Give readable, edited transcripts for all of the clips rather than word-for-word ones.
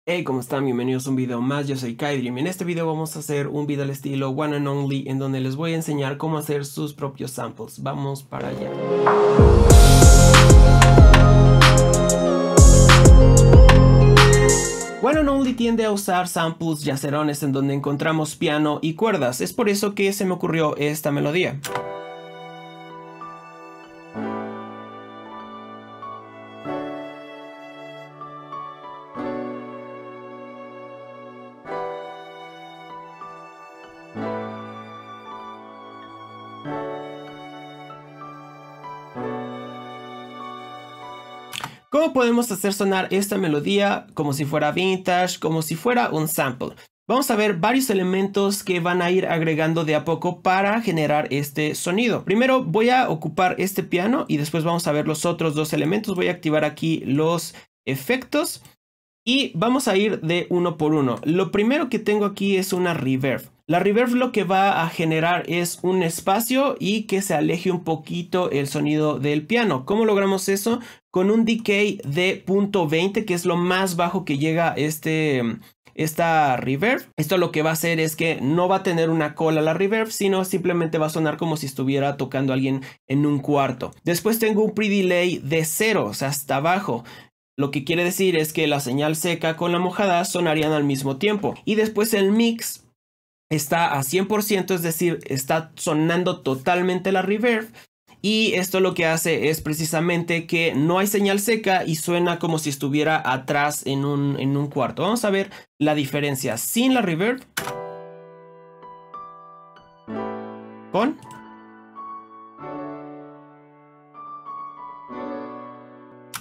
Hey, ¿cómo están? Bienvenidos a un video más, yo soy Kaidream. En este video vamos a hacer un video al estilo One and Only en donde les voy a enseñar cómo hacer sus propios samples. Vamos para allá. One and Only tiende a usar samples yacerones en donde encontramos piano y cuerdas. Es por eso que se me ocurrió esta melodía. ¿Cómo podemos hacer sonar esta melodía como si fuera vintage, como si fuera un sample? Vamos a ver varios elementos que van a ir agregando de a poco para generar este sonido. Primero voy a ocupar este piano y después vamos a ver los otros dos elementos. Voy a activar aquí los efectos y vamos a ir de uno por uno. Lo primero que tengo aquí es una reverb. La reverb lo que va a generar es un espacio y que se aleje un poquito el sonido del piano. ¿Cómo logramos eso? Con un decay de 0.20, que es lo más bajo que llega esta reverb. Esto lo que va a hacer es que no va a tener una cola la reverb, sino simplemente va a sonar como si estuviera tocando a alguien en un cuarto. Después tengo un pre-delay de 0, o sea, hasta abajo. Lo que quiere decir es que la señal seca con la mojada sonarían al mismo tiempo. Y después el mix está a 100%, es decir, está sonando totalmente la reverb. Y esto lo que hace es precisamente que no hay señal seca y suena como si estuviera atrás en un cuarto. Vamos a ver la diferencia sin la reverb con...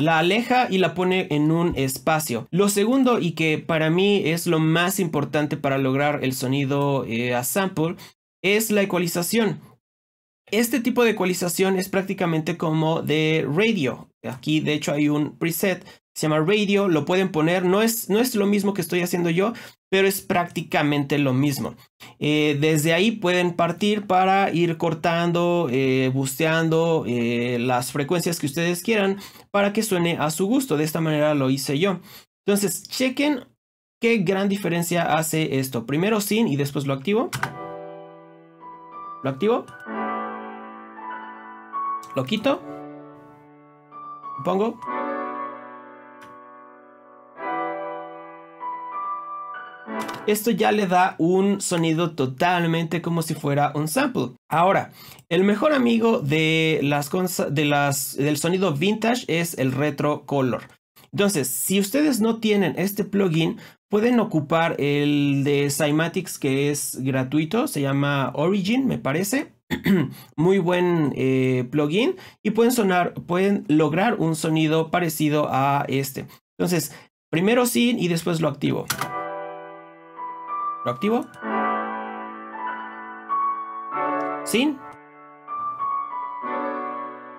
La aleja y la pone en un espacio. Lo segundo, y que para mí es lo más importante para lograr el sonido a sample, es la ecualización. Este tipo de ecualización es prácticamente como de radio. Aquí de hecho hay un preset, se llama radio, lo pueden poner, no es lo mismo que estoy haciendo yo, pero es prácticamente lo mismo. Desde ahí pueden partir para ir cortando, boosteando las frecuencias que ustedes quieran para que suene a su gusto. De esta manera lo hice yo. Entonces chequen qué gran diferencia hace esto. Primero sin y después lo activo. Lo activo. Lo quito. Lo pongo. Esto ya le da un sonido totalmente como si fuera un sample. Ahora, el mejor amigo de del sonido vintage es el retro color. Entonces, si ustedes no tienen este plugin, pueden ocupar el de Cymatics, que es gratuito, se llama Origin, me parece. Muy buen plugin y pueden lograr un sonido parecido a este. Entonces, primero sin y después lo activo. Lo activo. Sin.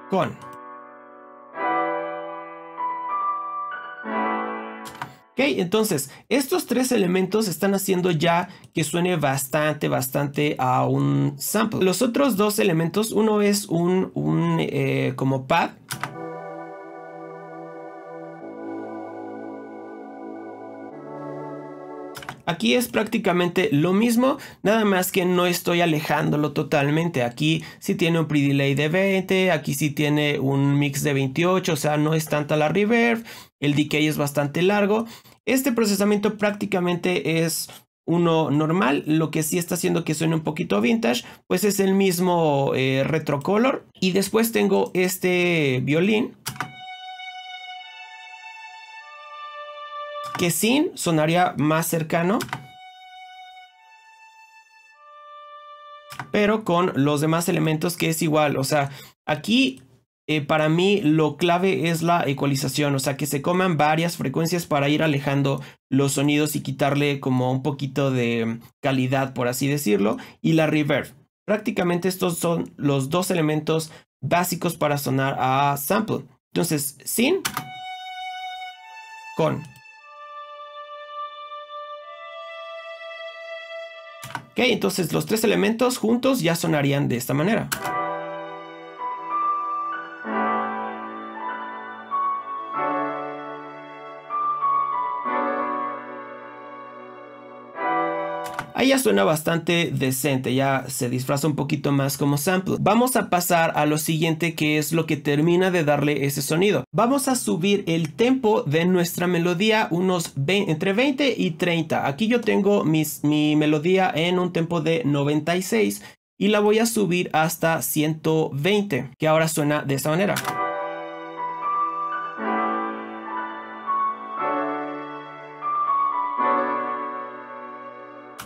Con. Ok, entonces estos tres elementos están haciendo ya que suene bastante a un sample. Los otros dos elementos, uno es un como pad. Aquí es prácticamente lo mismo, nada más que no estoy alejándolo totalmente. Aquí sí tiene un pre-delay de 20, aquí sí tiene un mix de 28, o sea, no es tanta la reverb, el decay es bastante largo. Este procesamiento prácticamente es uno normal, lo que sí está haciendo que suene un poquito vintage, pues es el mismo retrocolor. Y después tengo este violín, que sin sonaría más cercano, pero con los demás elementos que es igual. O sea, aquí para mí lo clave es la ecualización, o sea, que se coman varias frecuencias para ir alejando los sonidos y quitarle como un poquito de calidad, por así decirlo, y la reverb. Prácticamente estos son los dos elementos básicos para sonar a sample. Entonces, sin, con. Ok, entonces los tres elementos juntos ya sonarían de esta manera. Ahí ya suena bastante decente, ya se disfraza un poquito más como sample. Vamos a pasar a lo siguiente, que es lo que termina de darle ese sonido. Vamos a subir el tempo de nuestra melodía entre 20 y 30. Aquí yo tengo mi melodía en un tempo de 96 y la voy a subir hasta 120, que ahora suena de esta manera.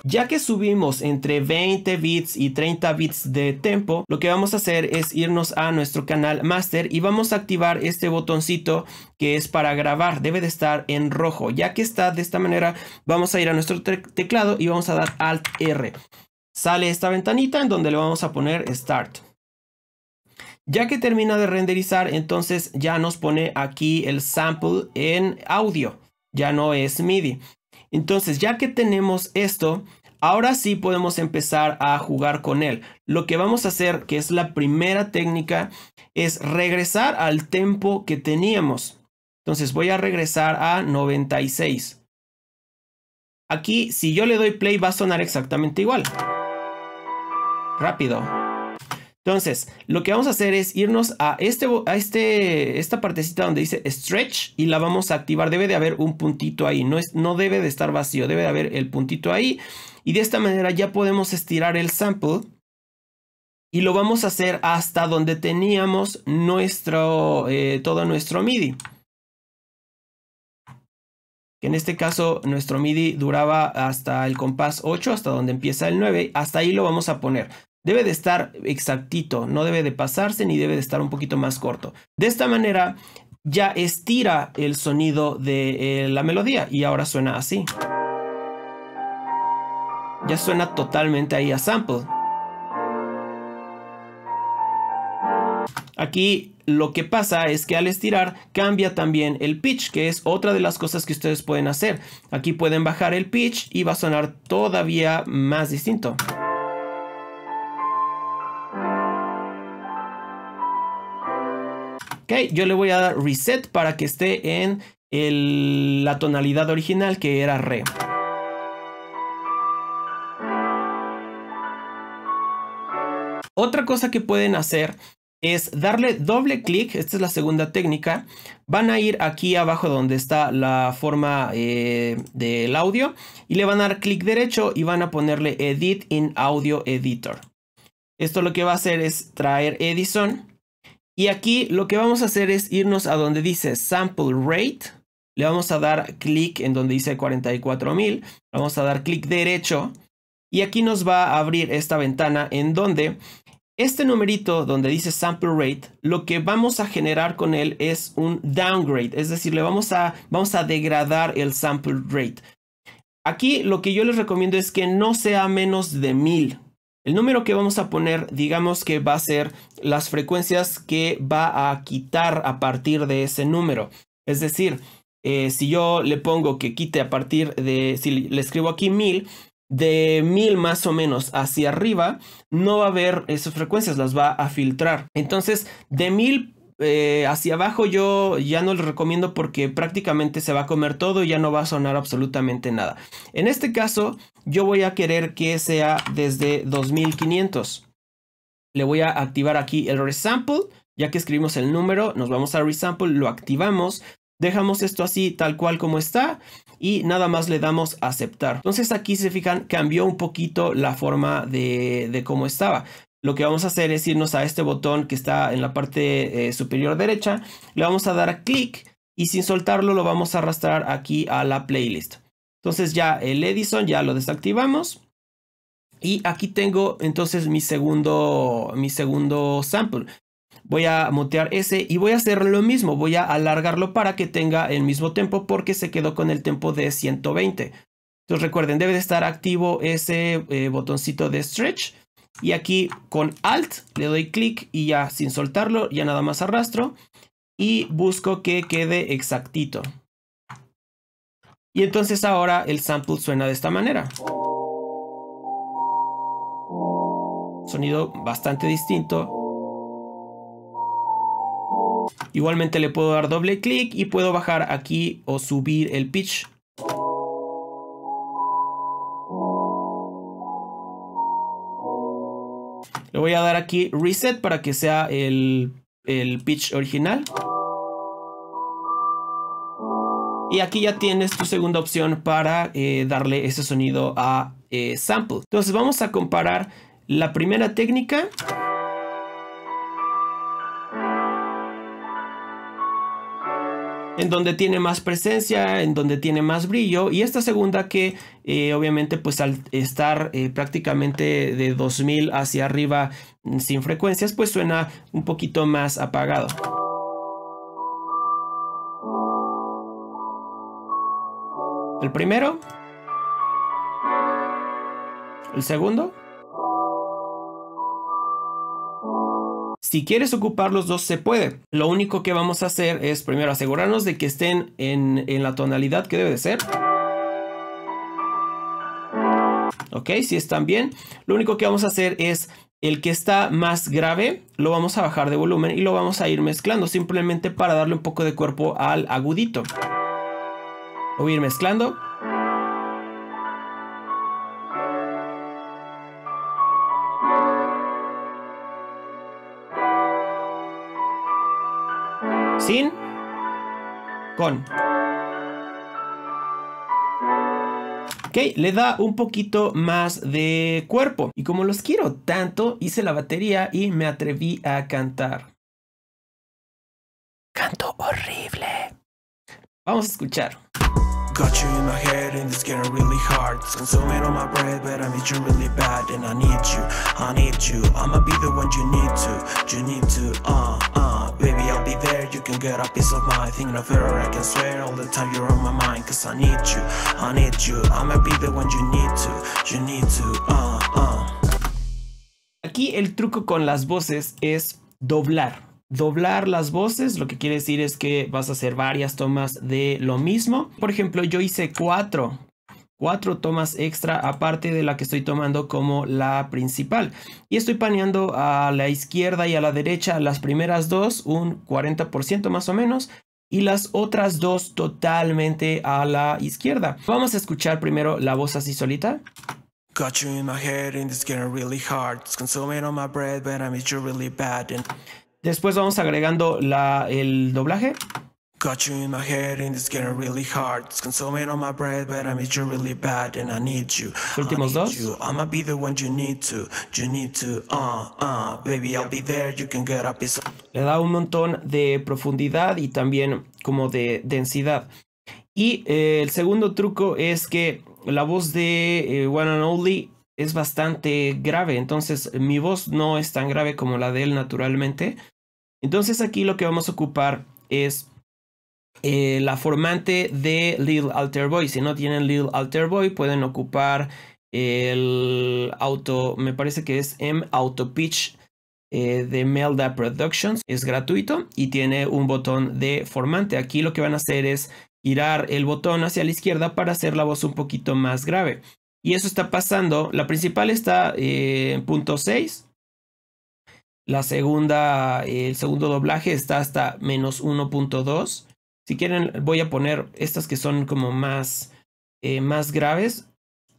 Ya que subimos entre 20 bits y 30 bits de tempo, lo que vamos a hacer es irnos a nuestro canal master y vamos a activar este botoncito que es para grabar. Debe de estar en rojo. Ya que está de esta manera, vamos a ir a nuestro teclado y vamos a dar Alt R. Sale esta ventanita en donde le vamos a poner Start. Ya que termina de renderizar, entonces ya nos pone aquí el sample en audio. Ya no es MIDI. Entonces, ya que tenemos esto, ahora sí podemos empezar a jugar con él. Lo que vamos a hacer, que es la primera técnica, es regresar al tempo que teníamos. Entonces voy a regresar a 96. Aquí, si yo le doy play, va a sonar exactamente igual. Rápido. Entonces, lo que vamos a hacer es irnos a esta partecita donde dice Stretch y la vamos a activar. Debe de haber un puntito ahí, no debe de estar vacío, debe de haber el puntito ahí. Y de esta manera ya podemos estirar el sample y lo vamos a hacer hasta donde teníamos todo nuestro MIDI. Que en este caso nuestro MIDI duraba hasta el compás 8, hasta donde empieza el 9, hasta ahí lo vamos a poner. Debe de estar exactito, no debe de pasarse ni debe de estar un poquito más corto. De esta manera ya estira el sonido de la melodía y ahora suena así. Ya suena totalmente ahí a sample. Aquí lo que pasa es que al estirar cambia también el pitch, que es otra de las cosas que ustedes pueden hacer. Aquí pueden bajar el pitch y va a sonar todavía más distinto. Ok, yo le voy a dar reset para que esté en la tonalidad original, que era re. Otra cosa que pueden hacer es darle doble clic. Esta es la segunda técnica. Van a ir aquí abajo donde está la forma del audio y le van a dar clic derecho y van a ponerle Edit in Audio Editor. Esto lo que va a hacer es traer Edison. Y aquí lo que vamos a hacer es irnos a donde dice Sample Rate. Le vamos a dar clic en donde dice 44,000. Vamos a dar clic derecho. Y aquí nos va a abrir esta ventana en donde este numerito donde dice Sample Rate, lo que vamos a generar con él es un downgrade. Es decir, vamos a degradar el Sample Rate. Aquí lo que yo les recomiendo es que no sea menos de 1000. El número que vamos a poner, digamos que va a ser las frecuencias que va a quitar a partir de ese número. Es decir, si yo le pongo que quite a partir de, si le escribo aquí 1000, de 1000 más o menos hacia arriba, no va a haber esas frecuencias, las va a filtrar. Entonces, de 1000 hacia abajo yo ya no les recomiendo porque prácticamente se va a comer todo y ya no va a sonar absolutamente nada. En este caso yo voy a querer que sea desde 2500. Le voy a activar aquí el resample. Ya que escribimos el número, nos vamos a resample, lo activamos, dejamos esto así tal cual como está y nada más le damos a aceptar. Entonces aquí, se fijan, cambió un poquito la forma de cómo estaba. Lo que vamos a hacer es irnos a este botón que está en la parte superior derecha. Le vamos a dar clic y sin soltarlo lo vamos a arrastrar aquí a la playlist. Entonces ya el Edison ya lo desactivamos. Y aquí tengo entonces mi segundo sample. Voy a mutear ese y voy a hacer lo mismo. Voy a alargarlo para que tenga el mismo tempo porque se quedó con el tempo de 120. Entonces recuerden, debe de estar activo ese botoncito de stretch. Y aquí con Alt le doy clic y ya sin soltarlo, ya nada más arrastro y busco que quede exactito. Y entonces ahora el sample suena de esta manera. Sonido bastante distinto. Igualmente le puedo dar doble clic y puedo bajar aquí o subir el pitch. Le voy a dar aquí reset para que sea el pitch original. Y aquí ya tienes tu segunda opción para darle ese sonido a sample. Entonces vamos a comparar la primera técnica en donde tiene más presencia, en donde tiene más brillo, y esta segunda que obviamente pues al estar prácticamente de 2000 hacia arriba sin frecuencias, pues suena un poquito más apagado. El primero, el segundo. Si quieres ocupar los dos se puede. Lo único que vamos a hacer es primero asegurarnos de que estén en la tonalidad que debe de ser. Ok, si están bien. Lo único que vamos a hacer es el que está más grave, lo vamos a bajar de volumen y lo vamos a ir mezclando simplemente para darle un poco de cuerpo al agudito. Lo voy a ir mezclando. Sin, con. Ok, le da un poquito más de cuerpo. Y como los quiero tanto, hice la batería y me atreví a cantar. Canto horrible. Vamos a escuchar. Got you in my head and it's getting really hard. It's consuming all my breath, but I need you really bad. And I need you, I'ma be the one you need to, baby I'll be there, you can get a piece of my thinking of her, I can swear all the time you're on my mind. Cause I need you, I'ma be the one you need to, Aquí el truco con las voces es doblar las voces. Lo que quiere decir es que vas a hacer varias tomas de lo mismo. Por ejemplo, yo hice cuatro tomas extra aparte de la que estoy tomando como la principal. Y estoy paneando a la izquierda y a la derecha las primeras dos, un 40% más o menos. Y las otras dos totalmente a la izquierda. Vamos a escuchar primero la voz así solita. Got you in my head and it's getting really hard. It's consuming all my breath, but I miss you really bad. Después vamos agregando el doblaje. Got you in my head and it's getting really hard. It's consuming all my breath, but I miss you really bad and I need you. Los últimos dos. I'ma be the one you need to, baby I'll be there, you can get a piece of... Le da un montón de profundidad y también como de densidad. Y el segundo truco es que la voz de One and Only es bastante grave, entonces mi voz no es tan grave como la de él naturalmente. Entonces aquí lo que vamos a ocupar es la formante de Little Alter Boy. Si no tienen Little Alter Boy pueden ocupar el me parece que es Auto Pitch de Melda Productions. Es gratuito y tiene un botón de formante. Aquí lo que van a hacer es girar el botón hacia la izquierda para hacer la voz un poquito más grave. Y eso está pasando. La principal está en .6. La segunda, el segundo doblaje está hasta menos 1.2. Si quieren voy a poner estas que son como más graves.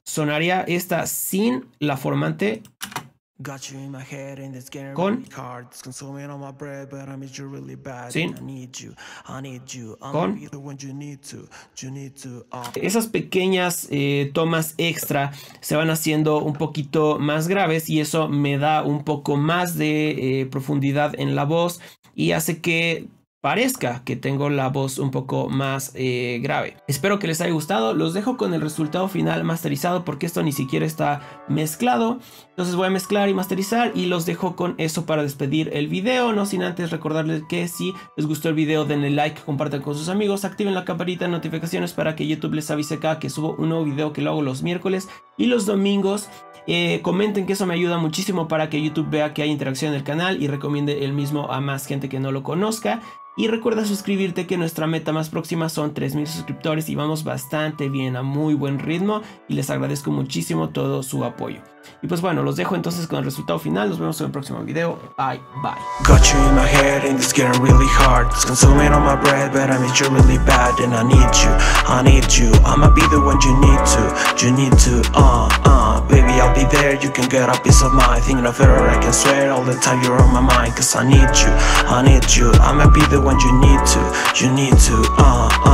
Sonaría esta sin la formante. Con. Sin. Con. Esas pequeñas tomas extra se van haciendo un poquito más graves y eso me da un poco más de profundidad en la voz y hace que parezca que tengo la voz un poco más grave. Espero que les haya gustado. Los dejo con el resultado final masterizado porque esto ni siquiera está mezclado. Entonces voy a mezclar y masterizar y los dejo con eso para despedir el video. No sin antes recordarles que si les gustó el video denle like, compartan con sus amigos, activen la campanita de notificaciones para que YouTube les avise cada que subo un nuevo video, que lo hago los miércoles y los domingos. Comenten, que eso me ayuda muchísimo para que YouTube vea que hay interacción en el canal y recomiende el mismo a más gente que no lo conozca. Y recuerda suscribirte, que nuestra meta más próxima son 3000 suscriptores y vamos bastante bien, a muy buen ritmo, y les agradezco muchísimo todo su apoyo. Y pues bueno, los dejo entonces con el resultado final. Nos vemos en el próximo video. Bye, bye. Got you in my head and it's getting really hard. It's consuming all my breath, but I miss you really bad and I need you, I'ma be the one you need to, baby I'll be be there, you can get a peace of mind. Thinking of her, I can swear all the time you're on my mind. Cause I need you, I'ma be the one you need to,